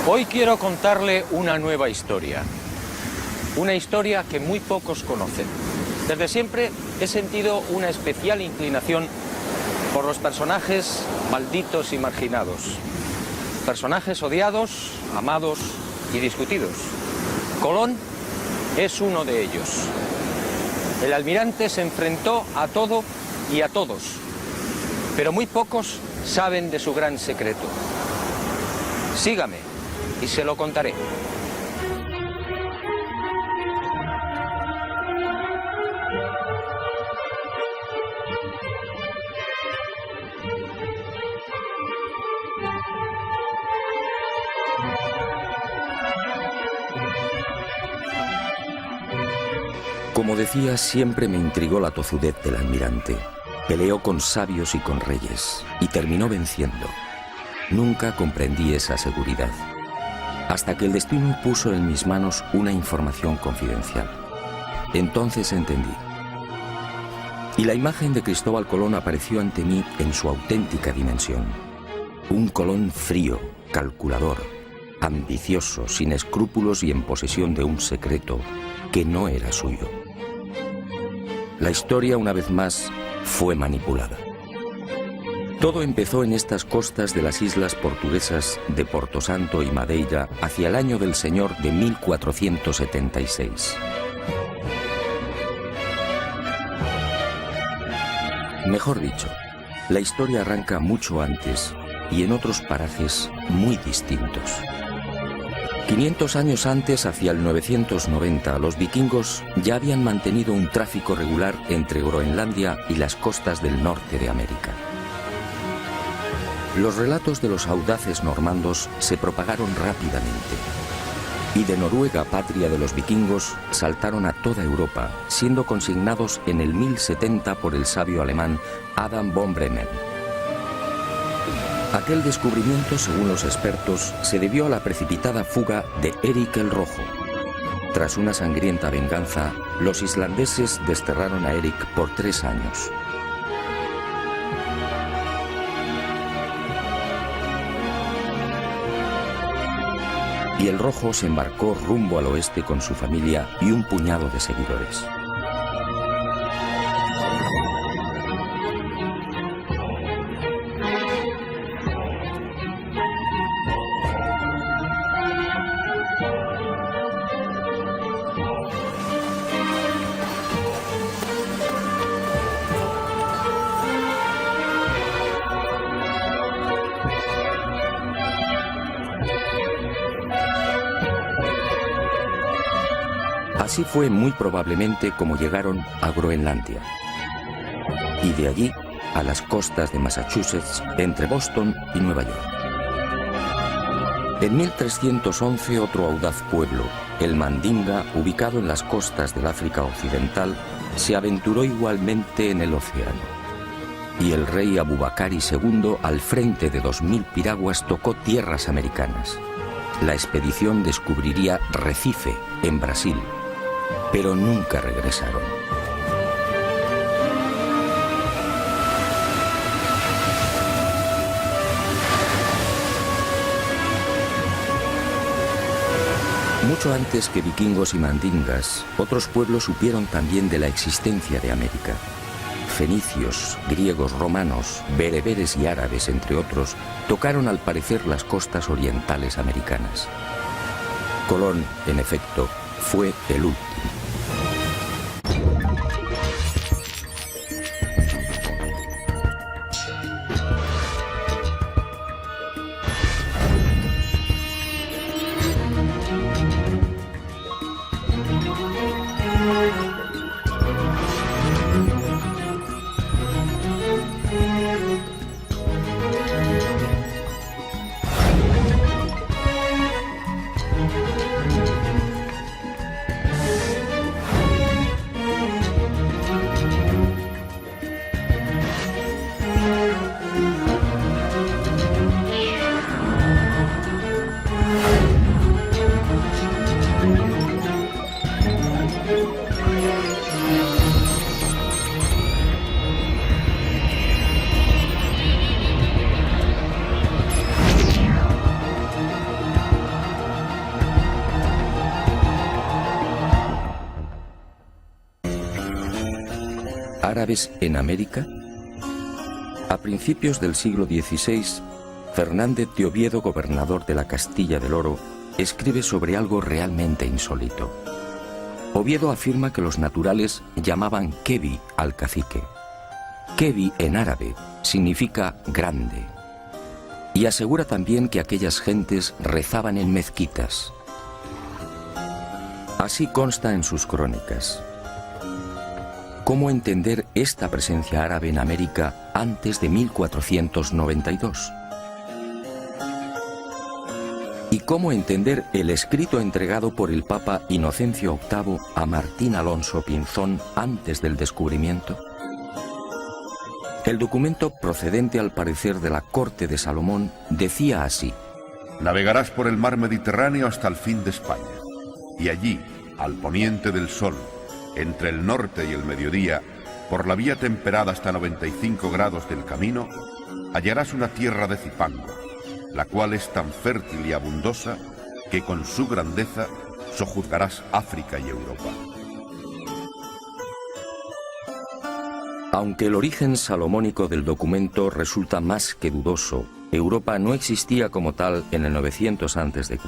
Hoy quiero contarle una nueva historia. Una historia que muy pocos conocen. Desde siempre he sentido una especial inclinación por los personajes malditos y marginados. Personajes odiados, amados y discutidos. Colón es uno de ellos. El almirante se enfrentó a todo y a todos, pero muy pocos saben de su gran secreto. Sígame y se lo contaré. Como decía, siempre me intrigó la tozudez del almirante. Peleó con sabios y con reyes, y terminó venciendo. Nunca comprendí esa seguridad, hasta que el destino puso en mis manos una información confidencial. Entonces entendí. Y la imagen de Cristóbal Colón apareció ante mí en su auténtica dimensión. Un Colón frío, calculador, ambicioso, sin escrúpulos y en posesión de un secreto que no era suyo. La historia, una vez más, fue manipulada. Todo empezó en estas costas de las islas portuguesas de Porto Santo y Madeira hacia el año del Señor de 1476. Mejor dicho, la historia arranca mucho antes y en otros parajes muy distintos. 500 años antes, hacia el 990, los vikingos ya habían mantenido un tráfico regular entre Groenlandia y las costas del norte de América. Los relatos de los audaces normandos se propagaron rápidamente, y de Noruega, patria de los vikingos, saltaron a toda Europa, siendo consignados en el 1070 por el sabio alemán Adam von Bremen. Aquel descubrimiento, según los expertos, se debió a la precipitada fuga de Eric el Rojo. Tras una sangrienta venganza, los islandeses desterraron a Eric por 3 años. Y el Rojo se embarcó rumbo al oeste con su familia y un puñado de seguidores. Así fue muy probablemente como llegaron a Groenlandia, y de allí a las costas de Massachusetts, entre Boston y Nueva York. En 1311 otro audaz pueblo, el Mandinga, ubicado en las costas del África Occidental, se aventuró igualmente en el océano. Y el rey Abubakari II, al frente de 2000 piraguas, tocó tierras americanas. La expedición descubriría Recife, en Brasil, pero nunca regresaron. Mucho antes que vikingos y mandingas, otros pueblos supieron también de la existencia de América. Fenicios, griegos, romanos, bereberes y árabes, entre otros, tocaron al parecer las costas orientales americanas. Colón, en efecto, fue el último. árabes en América? A principios del siglo XVI, Fernández de Oviedo, gobernador de la Castilla del Oro, escribe sobre algo realmente insólito. Oviedo afirma que los naturales llamaban Kebi al cacique. Kebi en árabe significa grande. Y asegura también que aquellas gentes rezaban en mezquitas. Así consta en sus crónicas. ¿Cómo entender esta presencia árabe en América antes de 1492? ¿Y cómo entender el escrito entregado por el Papa Inocencio VIII a Martín Alonso Pinzón antes del descubrimiento? El documento, procedente al parecer de la corte de Salomón, decía así: navegarás por el mar Mediterráneo hasta el fin de España, y allí, al poniente del sol, entre el norte y el mediodía, por la vía temperada hasta 95 grados del camino, hallarás una tierra de Cipango, la cual es tan fértil y abundosa que con su grandeza sojuzgarás África y Europa. Aunque el origen salomónico del documento resulta más que dudoso, Europa no existía como tal en el 900 a.C.,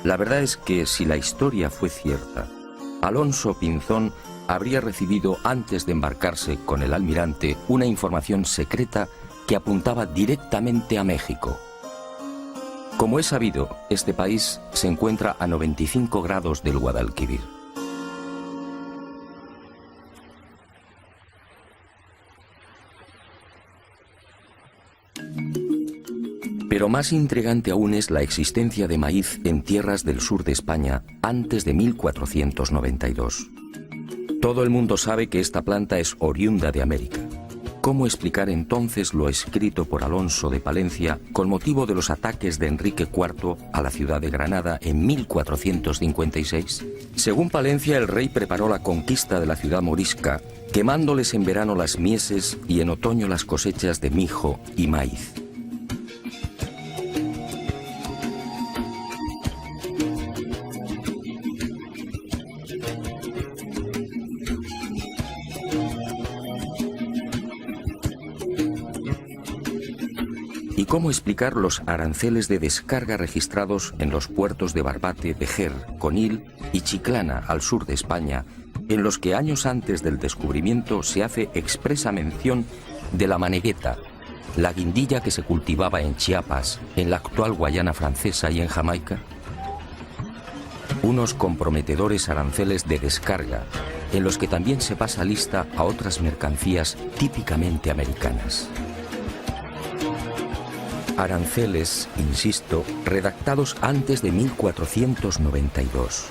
la verdad es que si la historia fue cierta, Alonso Pinzón habría recibido antes de embarcarse con el almirante una información secreta que apuntaba directamente a México. Como es sabido, este país se encuentra a 95 grados del Guadalquivir. Pero más intrigante aún es la existencia de maíz en tierras del sur de España antes de 1492. Todo el mundo sabe que esta planta es oriunda de América. ¿Cómo explicar entonces lo escrito por Alonso de Palencia con motivo de los ataques de Enrique IV a la ciudad de Granada en 1456? Según Palencia, el rey preparó la conquista de la ciudad morisca, quemándoles en verano las mieses y en otoño las cosechas de mijo y maíz. ¿Y cómo explicar los aranceles de descarga registrados en los puertos de Barbate, Vejer, Conil y Chiclana, al sur de España, en los que años antes del descubrimiento se hace expresa mención de la manegueta, la guindilla que se cultivaba en Chiapas, en la actual Guayana Francesa y en Jamaica? Unos comprometedores aranceles de descarga, en los que también se pasa lista a otras mercancías típicamente americanas. Aranceles, insisto, redactados antes de 1492.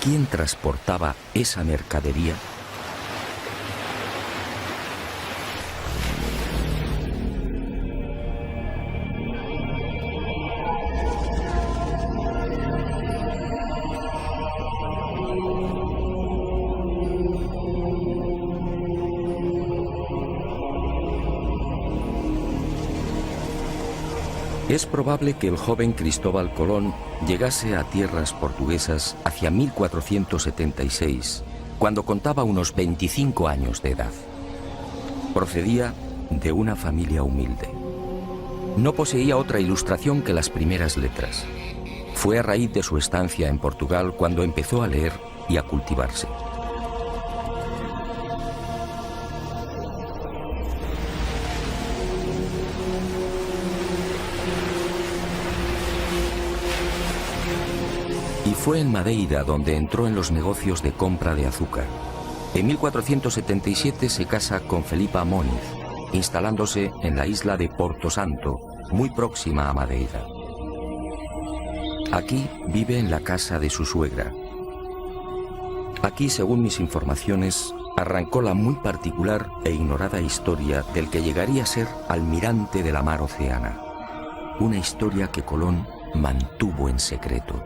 ¿Quién transportaba esa mercadería? Es probable que el joven Cristóbal Colón llegase a tierras portuguesas hacia 1476, cuando contaba unos 25 años de edad. Procedía de una familia humilde. No poseía otra ilustración que las primeras letras. Fue a raíz de su estancia en Portugal cuando empezó a leer y a cultivarse. Fue en Madeira donde entró en los negocios de compra de azúcar. En 1477 se casa con Felipa Moniz, instalándose en la isla de Porto Santo, muy próxima a Madeira. Aquí vive en la casa de su suegra. Aquí, según mis informaciones, arrancó la muy particular e ignorada historia del que llegaría a ser almirante de la mar Oceana. Una historia que Colón mantuvo en secreto.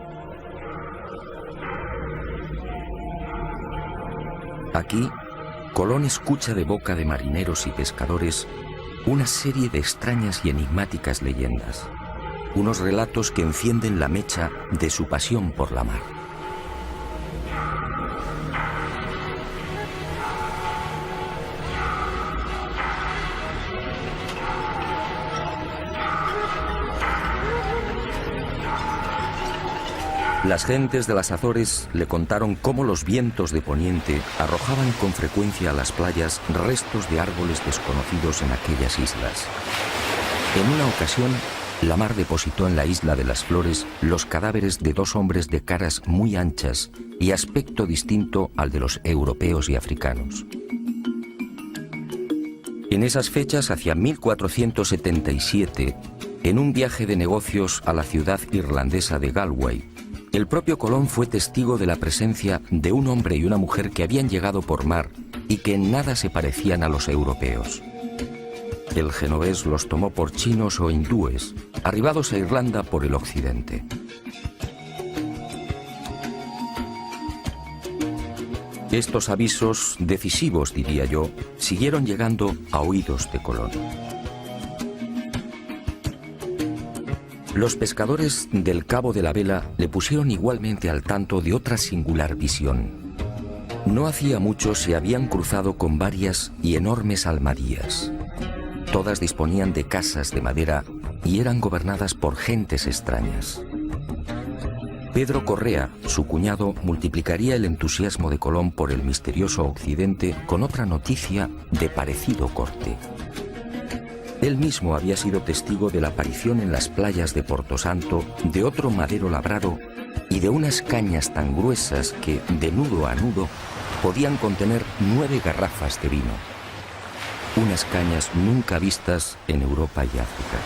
Aquí, Colón escucha de boca de marineros y pescadores una serie de extrañas y enigmáticas leyendas, unos relatos que encienden la mecha de su pasión por la mar. Las gentes de las Azores le contaron cómo los vientos de poniente arrojaban con frecuencia a las playas restos de árboles desconocidos en aquellas islas. En una ocasión, la mar depositó en la isla de las Flores los cadáveres de 2 hombres de caras muy anchas y aspecto distinto al de los europeos y africanos. En esas fechas, hacia 1477, en un viaje de negocios a la ciudad irlandesa de Galway, el propio Colón fue testigo de la presencia de un hombre y una mujer que habían llegado por mar y que en nada se parecían a los europeos. El genovés los tomó por chinos o hindúes, arribados a Irlanda por el occidente. Estos avisos, decisivos diría yo, siguieron llegando a oídos de Colón. Los pescadores del Cabo de la Vela le pusieron igualmente al tanto de otra singular visión. No hacía mucho se habían cruzado con varias y enormes almadías. Todas disponían de casas de madera y eran gobernadas por gentes extrañas. Pedro Correa, su cuñado, multiplicaría el entusiasmo de Colón por el misterioso occidente con otra noticia de parecido corte. Él mismo había sido testigo de la aparición en las playas de Porto Santo de otro madero labrado y de unas cañas tan gruesas que, de nudo a nudo, podían contener 9 garrafas de vino. Unas cañas nunca vistas en Europa y África.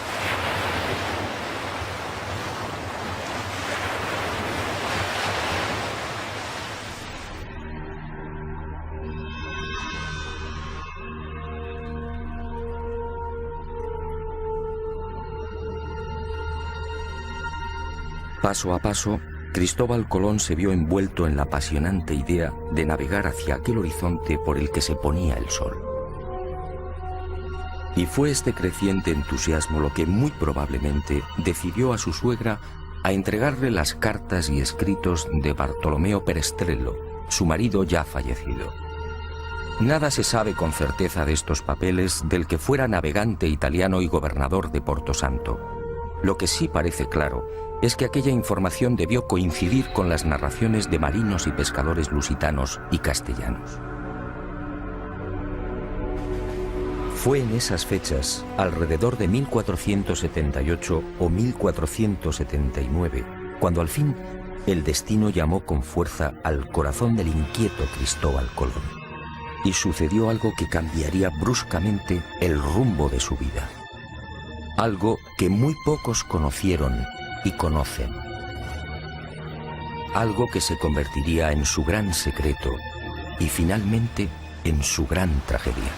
Paso a paso, Cristóbal Colón se vio envuelto en la apasionante idea de navegar hacia aquel horizonte por el que se ponía el sol. Y fue este creciente entusiasmo lo que muy probablemente decidió a su suegra a entregarle las cartas y escritos de Bartolomeo Perestrello, su marido ya fallecido. Nada se sabe con certeza de estos papeles del que fuera navegante italiano y gobernador de Porto Santo. Lo que sí parece claro es que aquella información debió coincidir con las narraciones de marinos y pescadores lusitanos y castellanos. Fue en esas fechas, alrededor de 1478 o 1479, cuando al fin el destino llamó con fuerza al corazón del inquieto Cristóbal Colón. Y sucedió algo que cambiaría bruscamente el rumbo de su vida. Algo que muy pocos conocieron y conocen. Algo que se convertiría en su gran secreto y finalmente en su gran tragedia.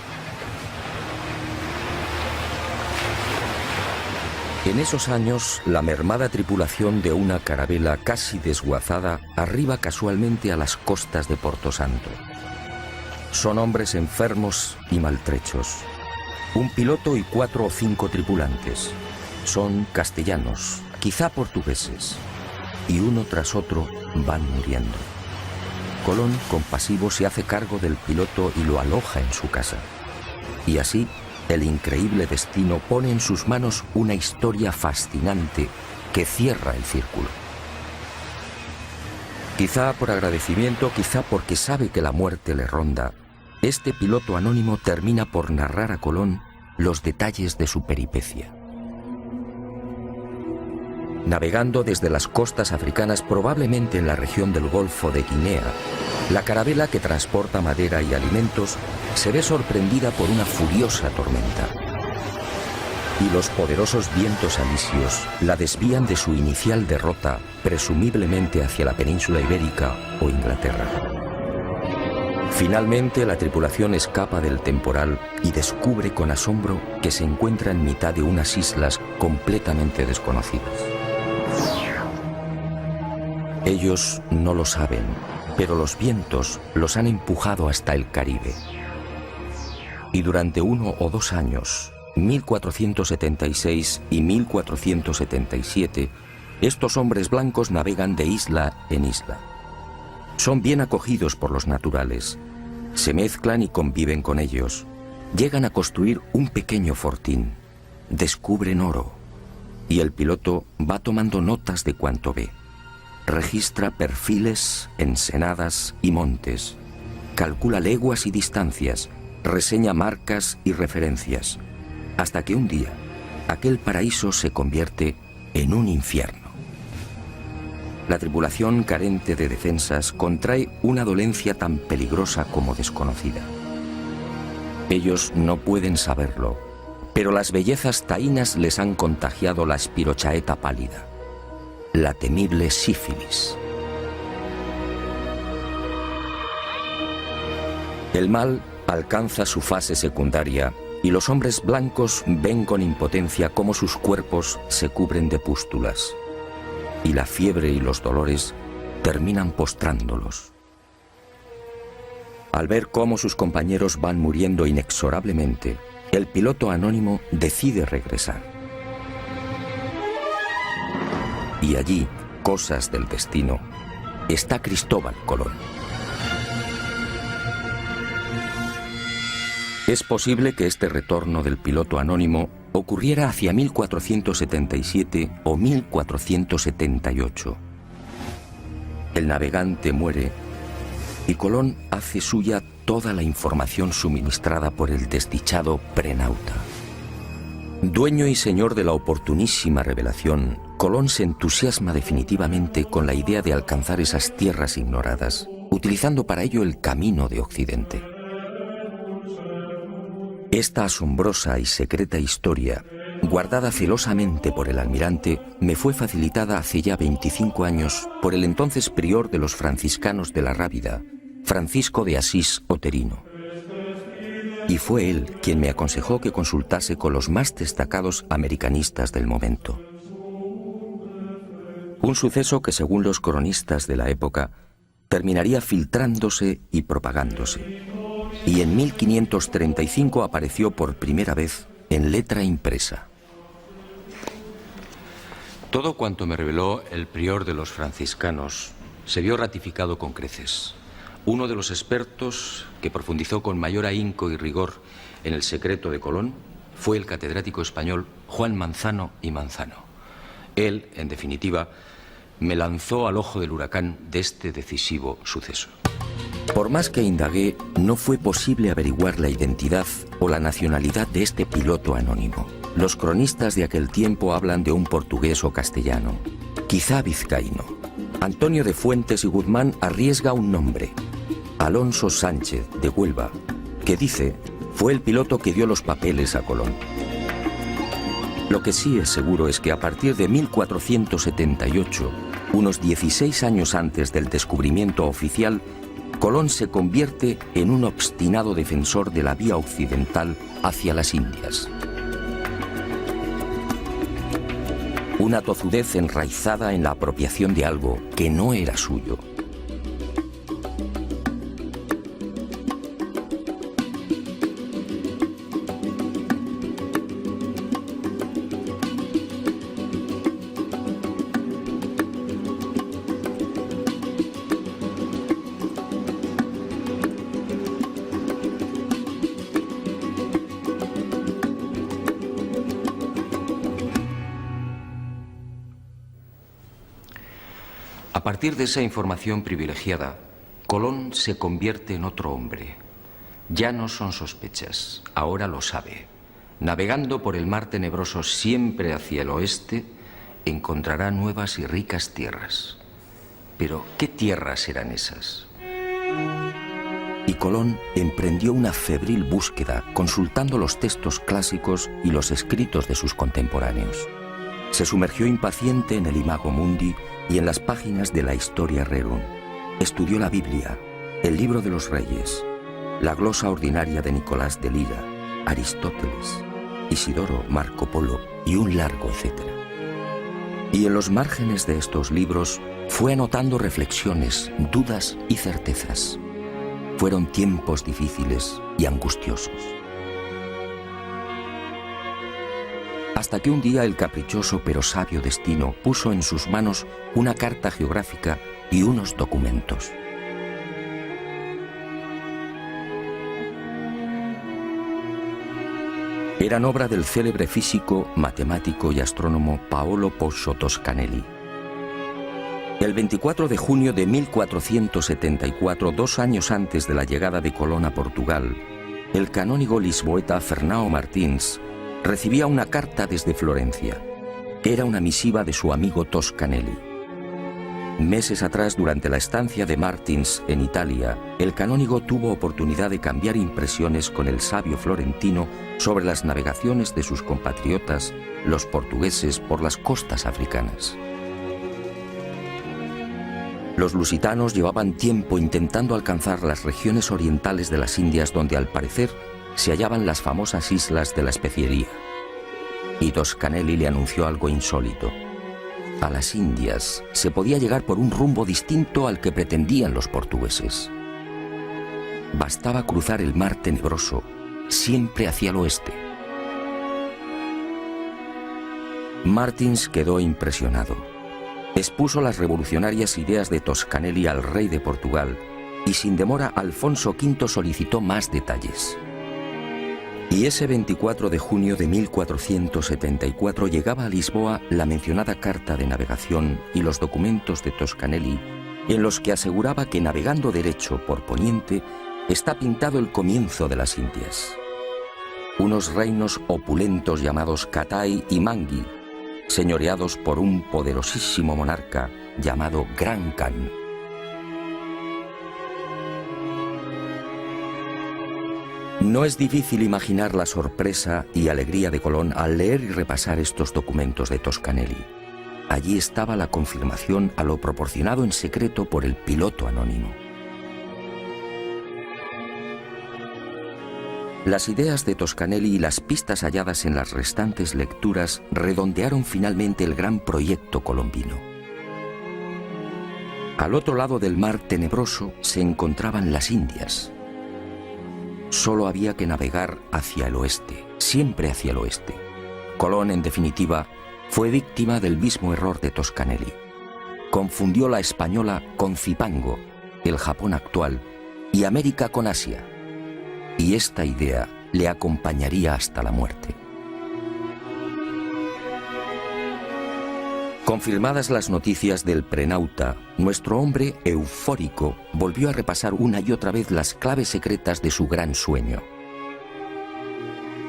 En esos años, la mermada tripulación de una carabela casi desguazada arriba casualmente a las costas de Porto Santo. Son hombres enfermos y maltrechos. Un piloto y 4 o 5 tripulantes. Son castellanos, quizá portugueses, y uno tras otro van muriendo. Colón, compasivo, se hace cargo del piloto y lo aloja en su casa. Y así, el increíble destino pone en sus manos una historia fascinante que cierra el círculo. Quizá por agradecimiento, quizá porque sabe que la muerte le ronda, este piloto anónimo termina por narrar a Colón los detalles de su peripecia. Navegando desde las costas africanas, probablemente en la región del Golfo de Guinea, la carabela que transporta madera y alimentos se ve sorprendida por una furiosa tormenta. Y los poderosos vientos alisios la desvían de su inicial derrota, presumiblemente hacia la península ibérica o Inglaterra. Finalmente, la tripulación escapa del temporal y descubre con asombro que se encuentra en mitad de unas islas completamente desconocidas. Ellos no lo saben, pero los vientos los han empujado hasta el Caribe. Y durante 1 o 2 años, 1476 y 1477, estos hombres blancos navegan de isla en isla. Son bien acogidos por los naturales, se mezclan y conviven con ellos, llegan a construir un pequeño fortín, descubren oro, y el piloto va tomando notas de cuanto ve. registra perfiles, ensenadas y montes, calcula leguas y distancias, reseña marcas y referencias, hasta que un día aquel paraíso se convierte en un infierno. La tripulación, carente de defensas, contrae una dolencia tan peligrosa como desconocida. Ellos no pueden saberlo, pero las bellezas taínas les han contagiado la espirochaeta pálida, la temible sífilis. El mal alcanza su fase secundaria y los hombres blancos ven con impotencia cómo sus cuerpos se cubren de pústulas, y la fiebre y los dolores terminan postrándolos. Al ver cómo sus compañeros van muriendo inexorablemente, el piloto anónimo decide regresar. Y allí, cosas del destino, está Cristóbal Colón. Es posible que este retorno del piloto anónimo ocurriera hacia 1477 o 1478. El navegante muere y Colón hace suya toda la información suministrada por el desdichado prenauta. Dueño y señor de la oportunísima revelación, Colón se entusiasma definitivamente con la idea de alcanzar esas tierras ignoradas, utilizando para ello el camino de Occidente. Esta asombrosa y secreta historia, guardada celosamente por el almirante, me fue facilitada hace ya 25 años por el entonces prior de los franciscanos de la Rábida, Francisco de Asís Oterino. Y fue él quien me aconsejó que consultase con los más destacados americanistas del momento. Un suceso que, según los cronistas de la época, terminaría filtrándose y propagándose, y en 1535 apareció por primera vez en letra impresa. Todo cuanto me reveló el prior de los franciscanos se vio ratificado con creces. Uno de los expertos que profundizó con mayor ahínco y rigor en el secreto de Colón fue el catedrático español Juan Manzano y Manzano. Él, en definitiva, me lanzó al ojo del huracán de este decisivo suceso. Por más que indagué, no fue posible averiguar la identidad o la nacionalidad de este piloto anónimo. Los cronistas de aquel tiempo hablan de un portugués o castellano, quizá vizcaíno. Antonio de Fuentes y Guzmán arriesga un nombre, Alonso Sánchez de Huelva, que dice fue el piloto que dio los papeles a Colón. Lo que sí es seguro es que a partir de 1478, unos 16 años antes del descubrimiento oficial, Colón se convierte en un obstinado defensor de la vía occidental hacia las Indias. Una tozudez enraizada en la apropiación de algo que no era suyo. A partir de esa información privilegiada, Colón se convierte en otro hombre. Ya no son sospechas, ahora lo sabe. Navegando por el mar tenebroso siempre hacia el oeste, encontrará nuevas y ricas tierras. Pero, ¿qué tierras eran esas? Y Colón emprendió una febril búsqueda, consultando los textos clásicos y los escritos de sus contemporáneos. Se sumergió impaciente en el Imago Mundi y en las páginas de la Historia Rerum. Estudió la Biblia, el Libro de los Reyes, la glosa ordinaria de Nicolás de Lira, Aristóteles, Isidoro, Marco Polo y un largo etcétera. Y en los márgenes de estos libros fue anotando reflexiones, dudas y certezas. Fueron tiempos difíciles y angustiosos. Hasta que un día el caprichoso pero sabio destino puso en sus manos una carta geográfica y unos documentos. Eran obra del célebre físico, matemático y astrónomo Paolo Pozzo Toscanelli. El 24 de junio de 1474, 2 años antes de la llegada de Colón a Portugal, el canónigo lisboeta Fernão Martins recibía una carta desde Florencia. Era una misiva de su amigo Toscanelli. Meses atrás, durante la estancia de Martins en Italia, el canónigo tuvo oportunidad de cambiar impresiones con el sabio florentino sobre las navegaciones de sus compatriotas, los portugueses, por las costas africanas. Los lusitanos llevaban tiempo intentando alcanzar las regiones orientales de las Indias, donde al parecer se hallaban las famosas islas de la especiería. Y Toscanelli le anunció algo insólito. A las Indias se podía llegar por un rumbo distinto al que pretendían los portugueses. Bastaba cruzar el mar tenebroso, siempre hacia el oeste. Martins quedó impresionado. Expuso las revolucionarias ideas de Toscanelli al rey de Portugal y sin demora Alfonso V solicitó más detalles. Y ese 24 de junio de 1474 llegaba a Lisboa la mencionada carta de navegación y los documentos de Toscanelli, en los que aseguraba que navegando derecho por poniente está pintado el comienzo de las Indias. Unos reinos opulentos llamados Catai y Mangui, señoreados por un poderosísimo monarca llamado Gran Khan. No es difícil imaginar la sorpresa y alegría de Colón al leer y repasar estos documentos de Toscanelli. Allí estaba la confirmación a lo proporcionado en secreto por el piloto anónimo. Las ideas de Toscanelli y las pistas halladas en las restantes lecturas redondearon finalmente el gran proyecto colombino. Al otro lado del mar tenebroso se encontraban las Indias. Solo había que navegar hacia el oeste, siempre hacia el oeste. Colón, en definitiva, fue víctima del mismo error de Toscanelli. Confundió la española con Zipango, el Japón actual, y América con Asia. Y esta idea le acompañaría hasta la muerte. Confirmadas las noticias del prenauta, nuestro hombre eufórico volvió a repasar una y otra vez las claves secretas de su gran sueño.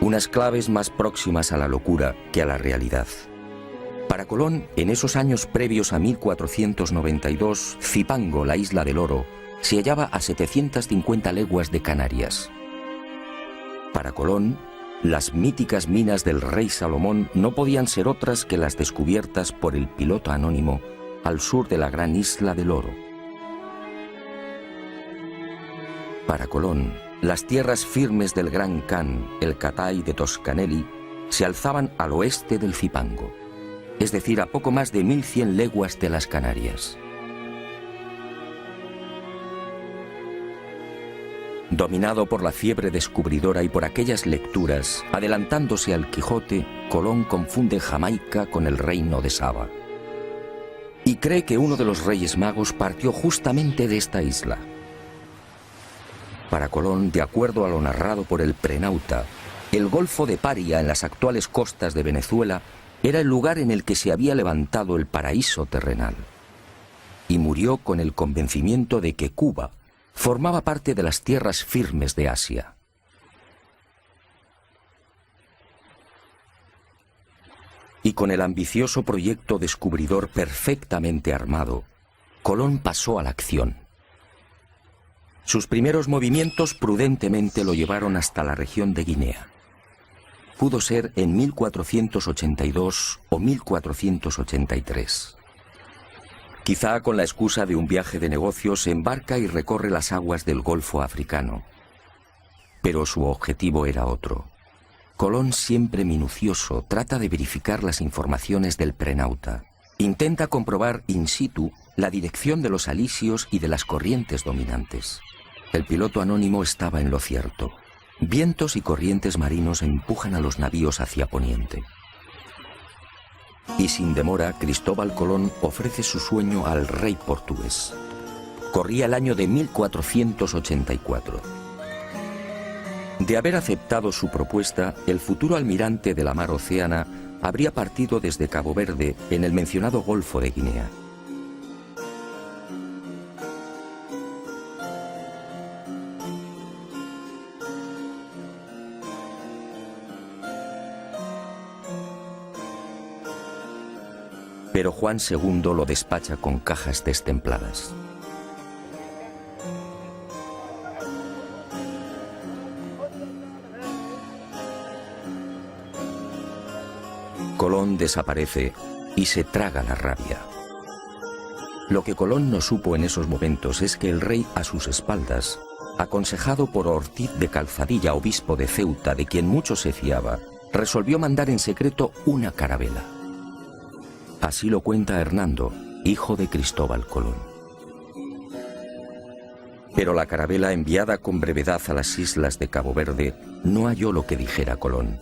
Unas claves más próximas a la locura que a la realidad. Para Colón, en esos años previos a 1492, Zipango, la isla del oro, se hallaba a 750 leguas de Canarias. Para Colón, las míticas minas del rey Salomón no podían ser otras que las descubiertas por el piloto anónimo al sur de la gran isla del oro. Para Colón, las tierras firmes del Gran Khan, el Catai de Toscanelli, se alzaban al oeste del Zipango, es decir, a poco más de 1100 leguas de las Canarias. Dominado por la fiebre descubridora y por aquellas lecturas, adelantándose al Quijote, Colón confunde Jamaica con el reino de Saba. Y cree que uno de los reyes magos partió justamente de esta isla. Para Colón, de acuerdo a lo narrado por el prenauta, el Golfo de Paria, en las actuales costas de Venezuela, era el lugar en el que se había levantado el paraíso terrenal. Y murió con el convencimiento de que Cuba formaba parte de las tierras firmes de Asia. Y con el ambicioso proyecto descubridor perfectamente armado, Colón pasó a la acción. Sus primeros movimientos prudentemente lo llevaron hasta la región de Guinea. Pudo ser en 1482 o 1483. Quizá con la excusa de un viaje de negocios se embarca y recorre las aguas del Golfo africano. Pero su objetivo era otro. Colón, siempre minucioso, trata de verificar las informaciones del prenauta. Intenta comprobar in situ la dirección de los alisios y de las corrientes dominantes. El piloto anónimo estaba en lo cierto. Vientos y corrientes marinos empujan a los navíos hacia poniente. Y sin demora, Cristóbal Colón ofrece su sueño al rey portugués. Corría el año de 1484. De haber aceptado su propuesta, el futuro almirante de la mar Océana habría partido desde Cabo Verde en el mencionado Golfo de Guinea. Pero Juan II lo despacha con cajas destempladas. Colón desaparece y se traga la rabia. Lo que Colón no supo en esos momentos es que el rey, a sus espaldas, aconsejado por Ortiz de Calzadilla, obispo de Ceuta, de quien mucho se fiaba, resolvió mandar en secreto una carabela. Así lo cuenta Hernando, hijo de Cristóbal Colón. Pero la carabela, enviada con brevedad a las islas de Cabo Verde, no halló lo que dijera Colón.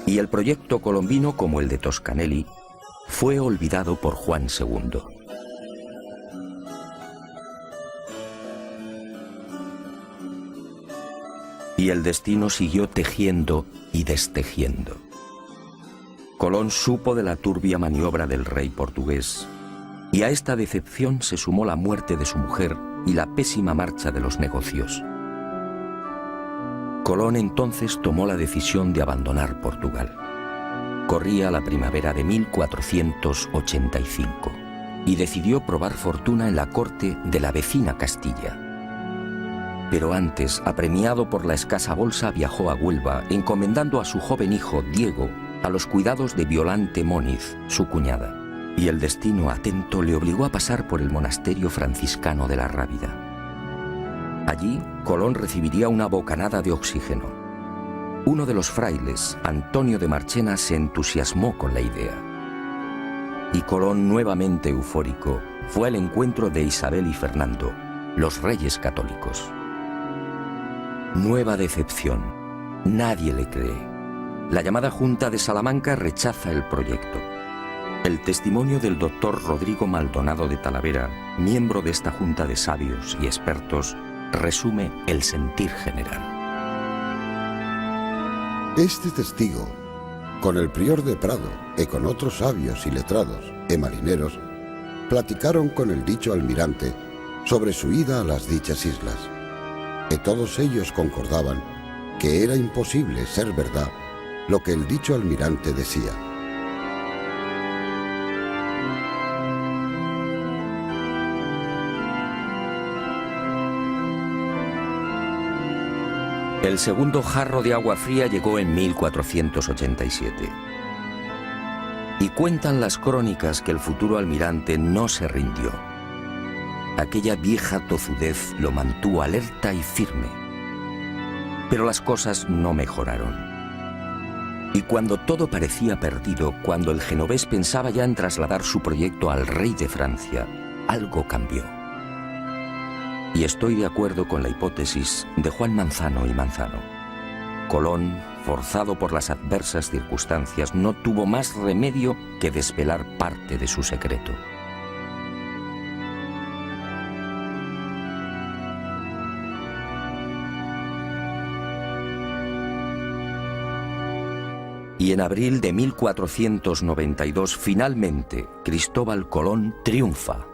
Y el proyecto colombino, como el de Toscanelli, fue olvidado por Juan II. Y el destino siguió tejiendo y destejiendo. Colón supo de la turbia maniobra del rey portugués, y a esta decepción se sumó la muerte de su mujer y la pésima marcha de los negocios. Colón entonces tomó la decisión de abandonar Portugal. Corría la primavera de 1485 y decidió probar fortuna en la corte de la vecina Castilla. Pero antes, apremiado por la escasa bolsa, viajó a Huelva, encomendando a su joven hijo, Diego, a los cuidados de Violante Móniz, su cuñada. Y el destino atento le obligó a pasar por el monasterio franciscano de la Rábida. Allí, Colón recibiría una bocanada de oxígeno. Uno de los frailes, Antonio de Marchena, se entusiasmó con la idea. Y Colón, nuevamente eufórico, fue al encuentro de Isabel y Fernando, los reyes católicos. Nueva decepción. Nadie le cree. La llamada Junta de Salamanca rechaza el proyecto. El testimonio del doctor Rodrigo Maldonado de Talavera, miembro de esta junta de sabios y expertos, resume el sentir general. Este testigo, con el prior de Prado y con otros sabios y letrados y marineros, platicaron con el dicho almirante sobre su ida a las dichas islas, y todos ellos concordaban que era imposible ser verdad lo que el dicho almirante decía. El segundo jarro de agua fría llegó en 1487. Y cuentan las crónicas que el futuro almirante no se rindió. Aquella vieja tozudez lo mantuvo alerta y firme. Pero las cosas no mejoraron. Y cuando todo parecía perdido, cuando el genovés pensaba ya en trasladar su proyecto al rey de Francia, algo cambió. Y estoy de acuerdo con la hipótesis de Juan Manzano y Manzano. Colón, forzado por las adversas circunstancias, no tuvo más remedio que desvelar parte de su secreto. Y en abril de 1492, finalmente, Cristóbal Colón triunfa.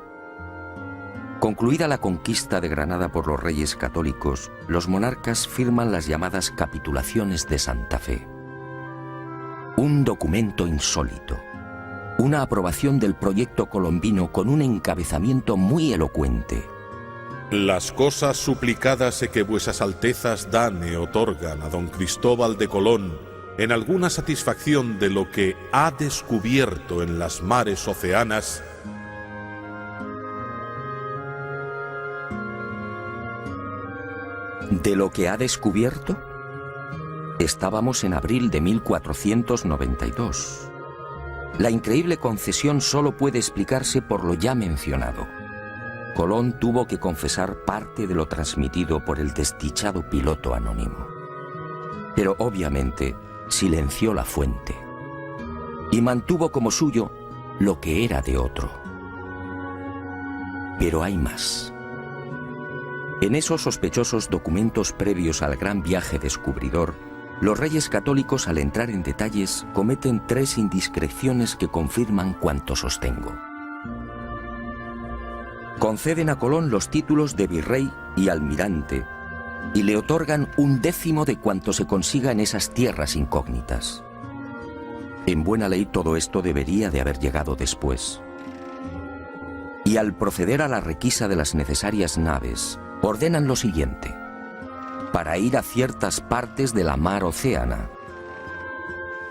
Concluida la conquista de Granada por los reyes católicos, los monarcas firman las llamadas capitulaciones de Santa Fe. Un documento insólito, una aprobación del proyecto colombino con un encabezamiento muy elocuente. Las cosas suplicadas que vuesas altezas dan e otorgan a don Cristóbal de Colón en alguna satisfacción de lo que ha descubierto en las mares oceanas, ¿de lo que ha descubierto? Estábamos en abril de 1492. La increíble concesión solo puede explicarse por lo ya mencionado. Colón tuvo que confesar parte de lo transmitido por el desdichado piloto anónimo. Pero obviamente silenció la fuente y mantuvo como suyo lo que era de otro. Pero hay más. En esos sospechosos documentos previos al gran viaje descubridor, los reyes católicos, al entrar en detalles, cometen 3 indiscreciones que confirman cuanto sostengo. Conceden a Colón los títulos de virrey y almirante y le otorgan 1/10 de cuanto se consiga en esas tierras incógnitas. En buena ley todo esto debería de haber llegado después. Y al proceder a la requisa de las necesarias naves, ordenan lo siguiente: para ir a ciertas partes de la mar Océana.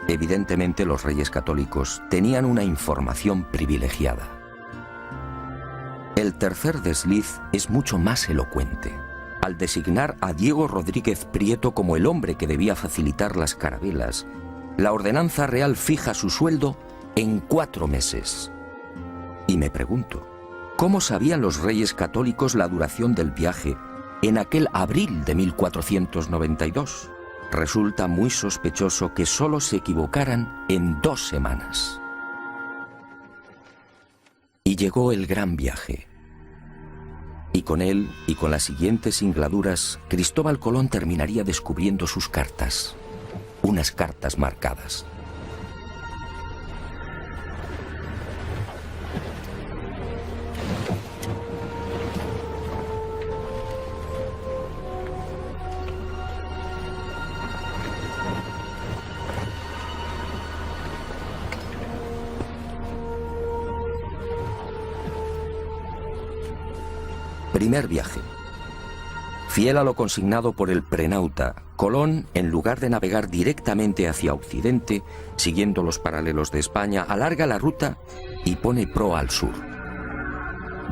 Evidentemente los reyes católicos tenían una información privilegiada. El tercer desliz es mucho más elocuente. Al designar a Diego Rodríguez Prieto como el hombre que debía facilitar las carabelas, la ordenanza real fija su sueldo en 4 meses. Y me pregunto, ¿cómo sabían los reyes católicos la duración del viaje en aquel abril de 1492? Resulta muy sospechoso que solo se equivocaran en 2 semanas. Y llegó el gran viaje. Y con él, y con las siguientes singladuras, Cristóbal Colón terminaría descubriendo sus cartas. Unas cartas marcadas. Primer viaje. Fiel a lo consignado por el prenauta, Colón, en lugar de navegar directamente hacia Occidente, siguiendo los paralelos de España, alarga la ruta y pone proa al sur.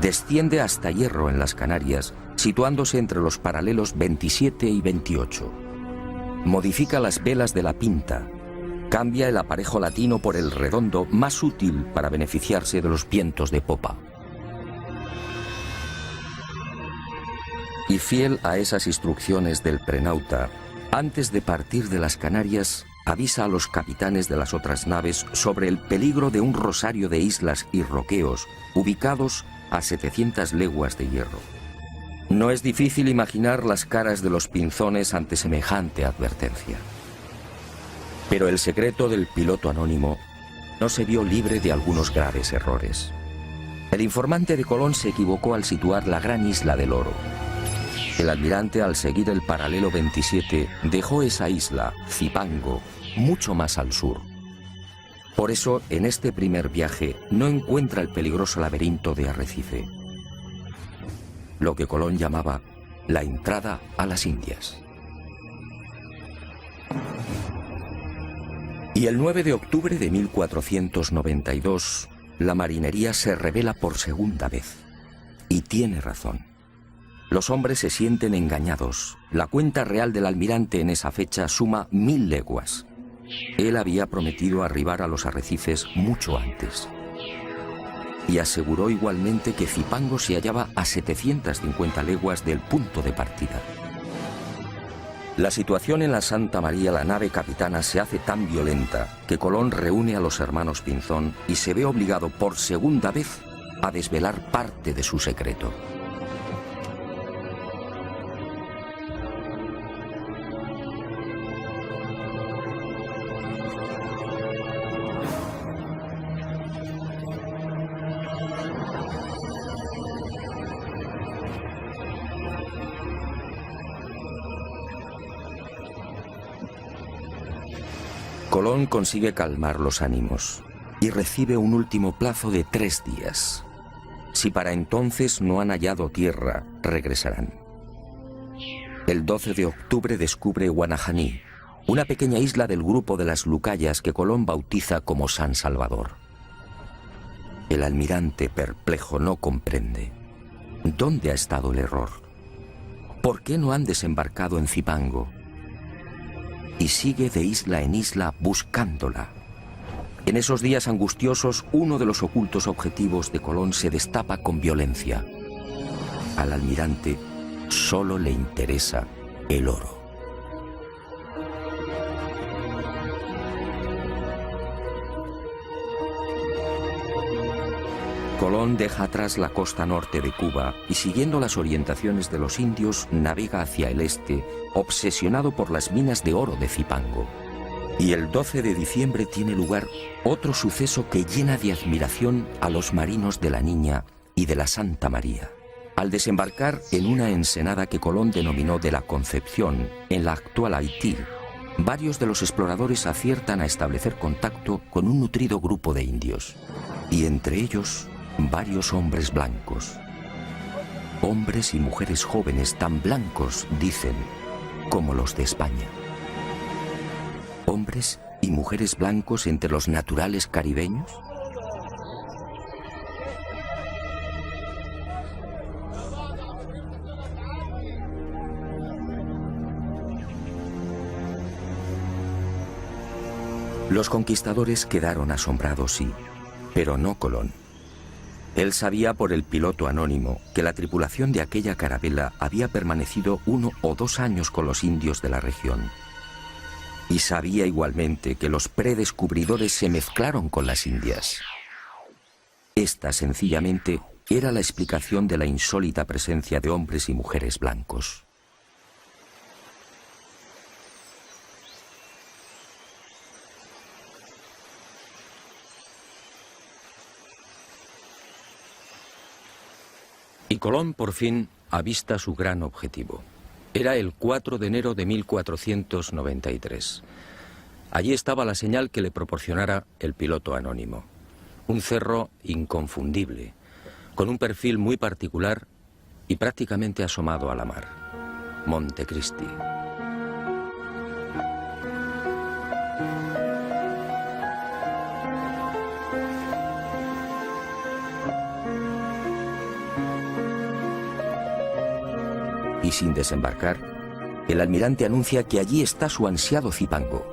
Desciende hasta Hierro, en las Canarias, situándose entre los paralelos 27 y 28. Modifica las velas de la Pinta, cambia el aparejo latino por el redondo, más útil para beneficiarse de los vientos de popa. Y fiel a esas instrucciones del prenauta, antes de partir de las Canarias, avisa a los capitanes de las otras naves sobre el peligro de un rosario de islas y roqueos ubicados a 700 leguas de Hierro. No es difícil imaginar las caras de los pinzones ante semejante advertencia. Pero el secreto del piloto anónimo no se vio libre de algunos graves errores. El informante de Colón se equivocó al situar la gran isla del Oro. El almirante, al seguir el paralelo 27, dejó esa isla, Zipango, mucho más al sur. Por eso, en este primer viaje, no encuentra el peligroso laberinto de Arrecife, lo que Colón llamaba la entrada a las Indias. Y el 9 de octubre de 1492, la marinería se revela por segunda vez. Y tiene razón. Los hombres se sienten engañados. La cuenta real del almirante en esa fecha suma 1000 leguas. Él había prometido arribar a los arrecifes mucho antes. Y aseguró igualmente que Zipango se hallaba a 750 leguas del punto de partida. La situación en la Santa María, la nave capitana, se hace tan violenta que Colón reúne a los hermanos Pinzón y se ve obligado por segunda vez a desvelar parte de su secreto. Colón consigue calmar los ánimos y recibe un último plazo de 3 días. Si para entonces no han hallado tierra, regresarán. El 12 de octubre descubre Guanajaní, una pequeña isla del grupo de las Lucayas que Colón bautiza como San Salvador. El almirante, perplejo, no comprende. ¿Dónde ha estado el error? ¿Por qué no han desembarcado en Zipango? Y sigue de isla en isla buscándola. En esos días angustiosos, uno de los ocultos objetivos de Colón se destapa con violencia. Al almirante solo le interesa el oro. Colón deja atrás la costa norte de Cuba y, siguiendo las orientaciones de los indios, navega hacia el este, obsesionado por las minas de oro de Zipango. Y el 12 de diciembre tiene lugar otro suceso que llena de admiración a los marinos de la Niña y de la Santa María. Al desembarcar en una ensenada que Colón denominó de la Concepción, en la actual Haití, varios de los exploradores aciertan a establecer contacto con un nutrido grupo de indios, y entre ellos varios hombres blancos. Hombres y mujeres jóvenes tan blancos, dicen, como los de España. ¿Hombres y mujeres blancos entre los naturales caribeños? Los conquistadores quedaron asombrados, sí, pero no Colón. Él sabía por el piloto anónimo que la tripulación de aquella carabela había permanecido 1 o 2 años con los indios de la región. Y sabía igualmente que los predescubridores se mezclaron con las indias. Esta, sencillamente, era la explicación de la insólita presencia de hombres y mujeres blancos. Y Colón por fin avista su gran objetivo. Era el 4 de enero de 1493. Allí estaba la señal que le proporcionara el piloto anónimo. Un cerro inconfundible, con un perfil muy particular y prácticamente asomado a la mar. Montecristi. Y sin desembarcar, el almirante anuncia que allí está su ansiado Zipango.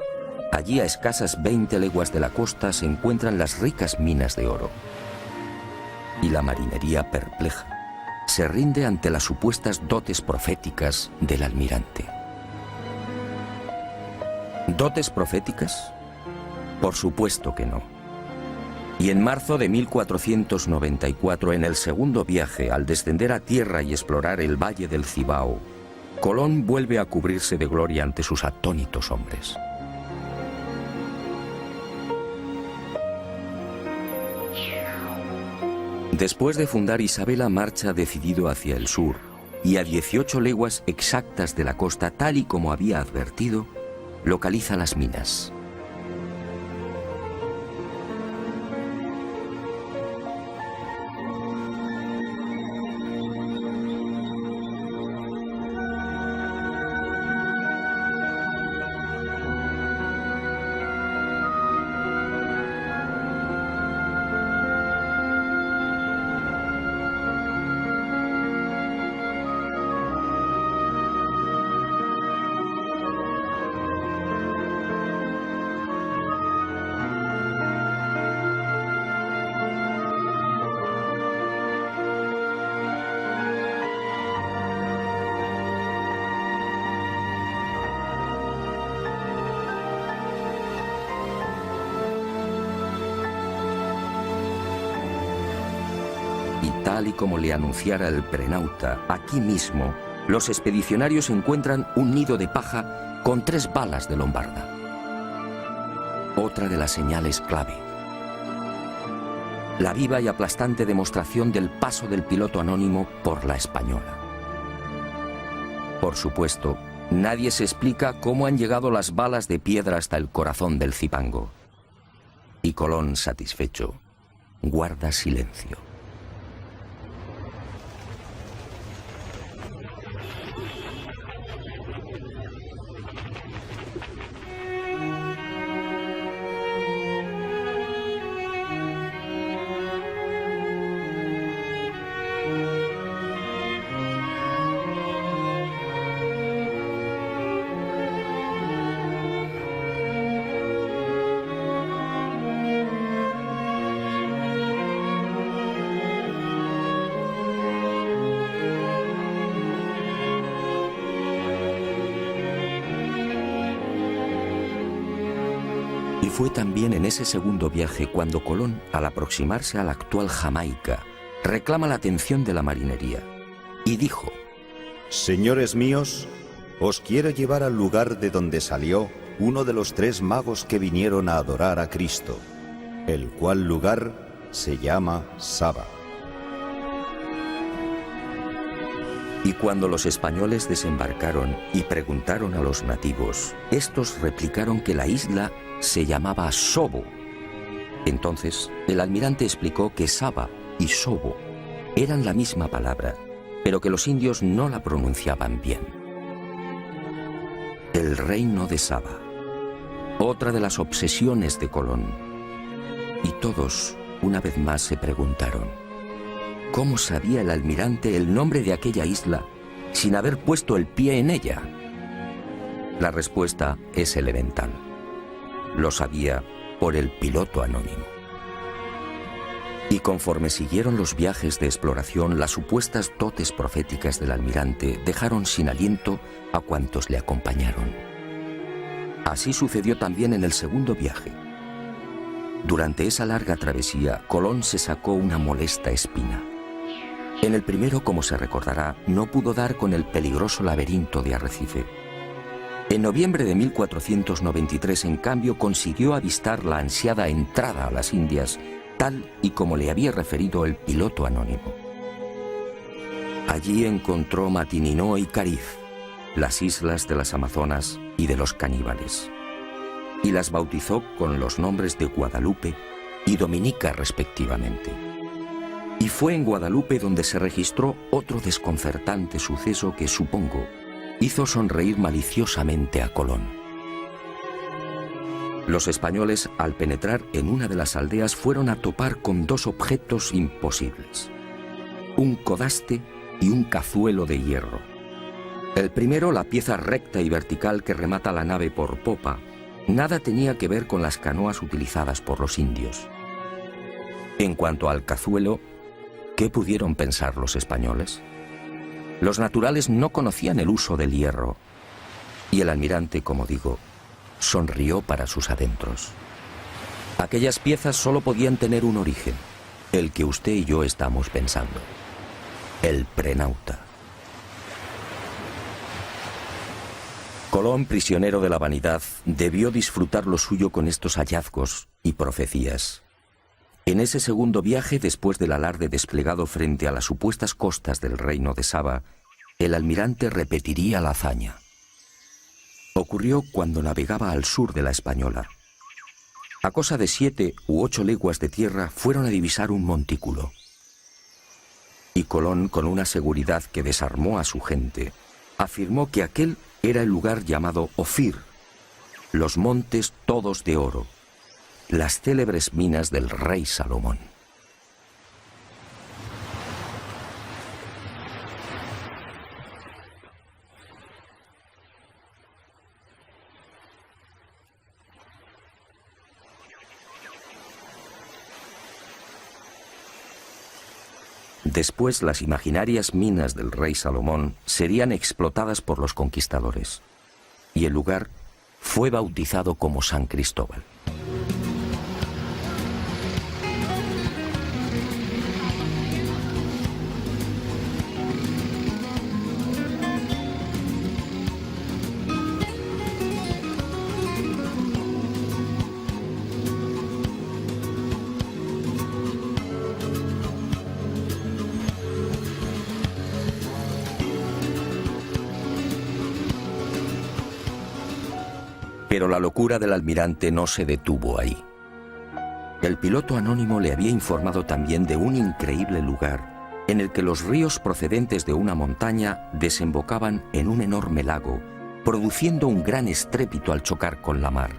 Allí, a escasas 20 leguas de la costa, se encuentran las ricas minas de oro. Y la marinería, perpleja, se rinde ante las supuestas dotes proféticas del almirante. ¿Dotes proféticas? Por supuesto que no. Y en marzo de 1494, en el segundo viaje, al descender a tierra y explorar el valle del Cibao, Colón vuelve a cubrirse de gloria ante sus atónitos hombres. Después de fundar Isabela, marcha decidido hacia el sur, y a 18 leguas exactas de la costa, tal y como había advertido, localiza las minas. Tal y como le anunciara el prenauta, aquí mismo, los expedicionarios encuentran un nido de paja con 3 balas de lombarda. Otra de las señales clave. La viva y aplastante demostración del paso del piloto anónimo por la Española. Por supuesto, nadie se explica cómo han llegado las balas de piedra hasta el corazón del Zipango. Y Colón, satisfecho, guarda silencio. Y fue también en ese segundo viaje cuando Colón, al aproximarse a la actual Jamaica, reclama la atención de la marinería y dijo: Señores míos, os quiero llevar al lugar de donde salió uno de los 3 magos que vinieron a adorar a Cristo, el cual lugar se llama Saba. Y cuando los españoles desembarcaron y preguntaron a los nativos, estos replicaron que la isla se llamaba Sobo. Entonces, el almirante explicó que Saba y Sobo eran la misma palabra, pero que los indios no la pronunciaban bien. El reino de Saba, otra de las obsesiones de Colón. Y todos, una vez más, se preguntaron, ¿cómo sabía el almirante el nombre de aquella isla sin haber puesto el pie en ella? La respuesta es elemental. Lo sabía por el piloto anónimo. Y conforme siguieron los viajes de exploración, las supuestas dotes proféticas del almirante dejaron sin aliento a cuantos le acompañaron. Así sucedió también en el segundo viaje. Durante esa larga travesía, Colón se sacó una molesta espina. En el primero, como se recordará, no pudo dar con el peligroso laberinto de Arrecife. En noviembre de 1493, en cambio, consiguió avistar la ansiada entrada a las Indias, tal y como le había referido el piloto anónimo. Allí encontró Matininó y Cariz, las islas de las Amazonas y de los caníbales, y las bautizó con los nombres de Guadalupe y Dominica respectivamente. Y fue en Guadalupe donde se registró otro desconcertante suceso que, supongo, hizo sonreír maliciosamente a Colón. Los españoles, al penetrar en una de las aldeas, fueron a topar con dos objetos imposibles: un codaste y un cazuelo de hierro. El primero, la pieza recta y vertical que remata la nave por popa, nada tenía que ver con las canoas utilizadas por los indios. En cuanto al cazuelo, ¿qué pudieron pensar los españoles? Los naturales no conocían el uso del hierro, y el almirante, como digo, sonrió para sus adentros. Aquellas piezas solo podían tener un origen, el que usted y yo estamos pensando: el prenauta. Colón, prisionero de la vanidad, debió disfrutar lo suyo con estos hallazgos y profecías. En ese segundo viaje, después del alarde desplegado frente a las supuestas costas del reino de Saba, el almirante repetiría la hazaña. Ocurrió cuando navegaba al sur de la Española. A cosa de 7 u 8 leguas de tierra fueron a divisar un montículo. Y Colón, con una seguridad que desarmó a su gente, afirmó que aquel era el lugar llamado Ofir, los montes todos de oro, las célebres minas del rey Salomón. Después, las imaginarias minas del rey Salomón serían explotadas por los conquistadores, y el lugar fue bautizado como San Cristóbal. Pero la locura del almirante no se detuvo ahí. El piloto anónimo le había informado también de un increíble lugar en el que los ríos procedentes de una montaña desembocaban en un enorme lago, produciendo un gran estrépito al chocar con la mar.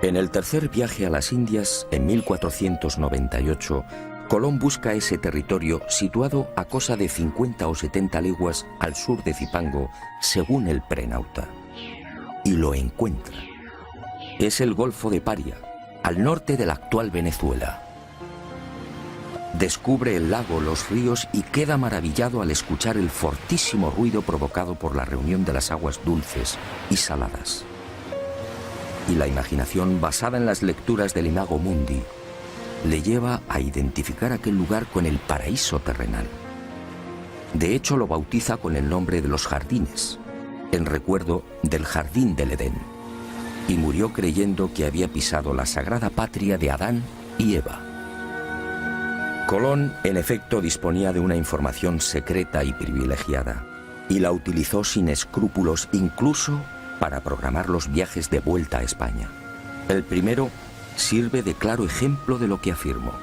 En el tercer viaje a las Indias, en 1498, Colón busca ese territorio situado a cosa de 50 o 70 leguas al sur de Zipango, según el prenauta. Y lo encuentra. Es el Golfo de Paria, al norte de la actual Venezuela. Descubre el lago, los ríos y queda maravillado al escuchar el fortísimo ruido provocado por la reunión de las aguas dulces y saladas. Y la imaginación, basada en las lecturas del Imago Mundi, le lleva a identificar aquel lugar con el paraíso terrenal. De hecho, lo bautiza con el nombre de los jardines, en recuerdo del jardín del Edén, y murió creyendo que había pisado la sagrada patria de Adán y Eva. Colón, en efecto, disponía de una información secreta y privilegiada, y la utilizó sin escrúpulos incluso para programar los viajes de vuelta a España. El primero sirve de claro ejemplo de lo que afirmo.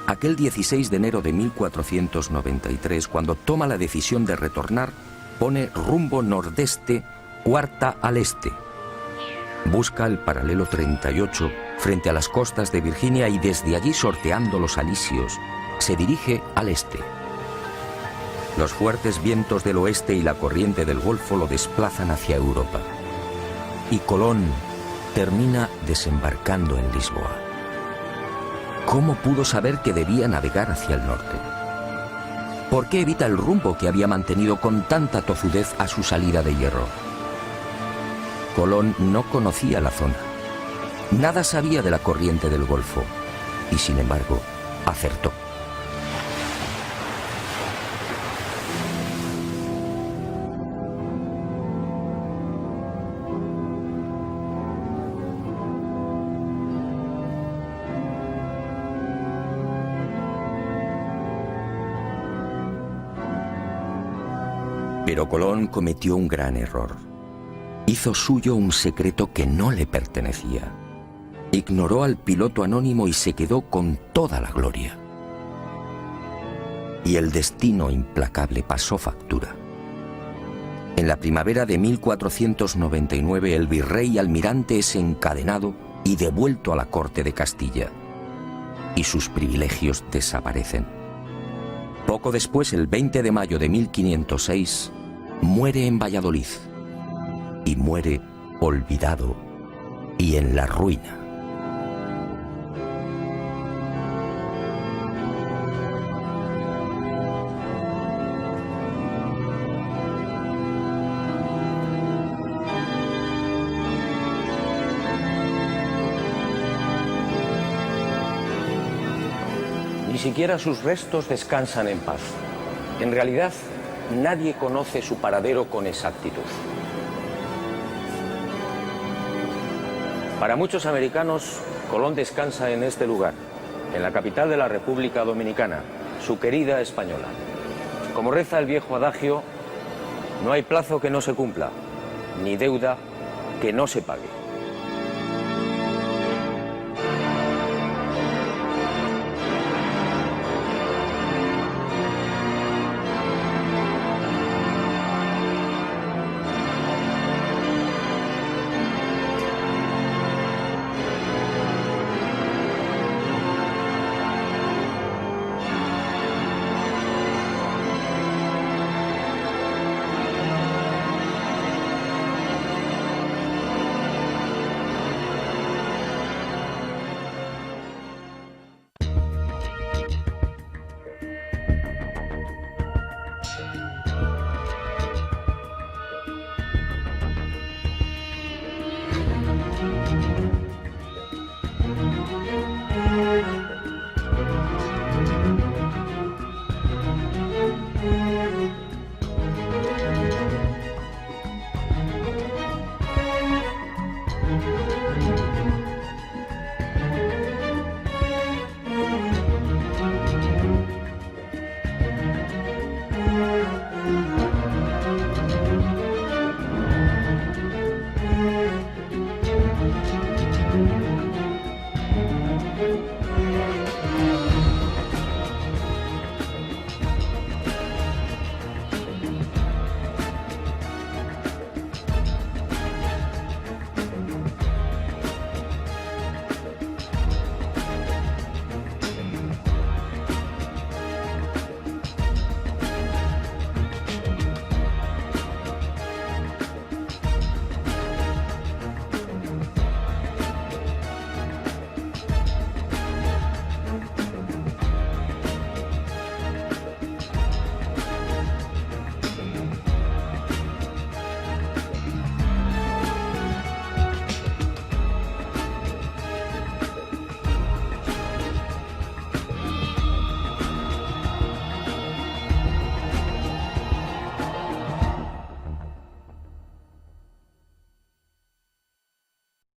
Aquel 16 de enero de 1493, cuando toma la decisión de retornar, pone rumbo nordeste, cuarta al este. Busca el paralelo 38 frente a las costas de Virginia y desde allí, sorteando los alisios, se dirige al este. Los fuertes vientos del oeste y la corriente del Golfo lo desplazan hacia Europa. Y Colón termina desembarcando en Lisboa. ¿Cómo pudo saber que debía navegar hacia el norte? ¿Por qué evita el rumbo que había mantenido con tanta tozudez a su salida de Hierro? Colón no conocía la zona. Nada sabía de la corriente del Golfo. Y sin embargo, acertó. Pero Colón cometió un gran error. Hizo suyo un secreto que no le pertenecía. Ignoró al piloto anónimo y se quedó con toda la gloria. Y el destino implacable pasó factura. En la primavera de 1499 el virrey almirante es encadenado y devuelto a la corte de Castilla. Y sus privilegios desaparecen. Poco después, el 20 de mayo de 1506, muere en Valladolid. Y muere olvidado y en la ruina. Ni siquiera sus restos descansan en paz. En realidad, nadie conoce su paradero con exactitud. Para muchos americanos, Colón descansa en este lugar, en la capital de la República Dominicana, su querida Española. Como reza el viejo adagio, no hay plazo que no se cumpla, ni deuda que no se pague.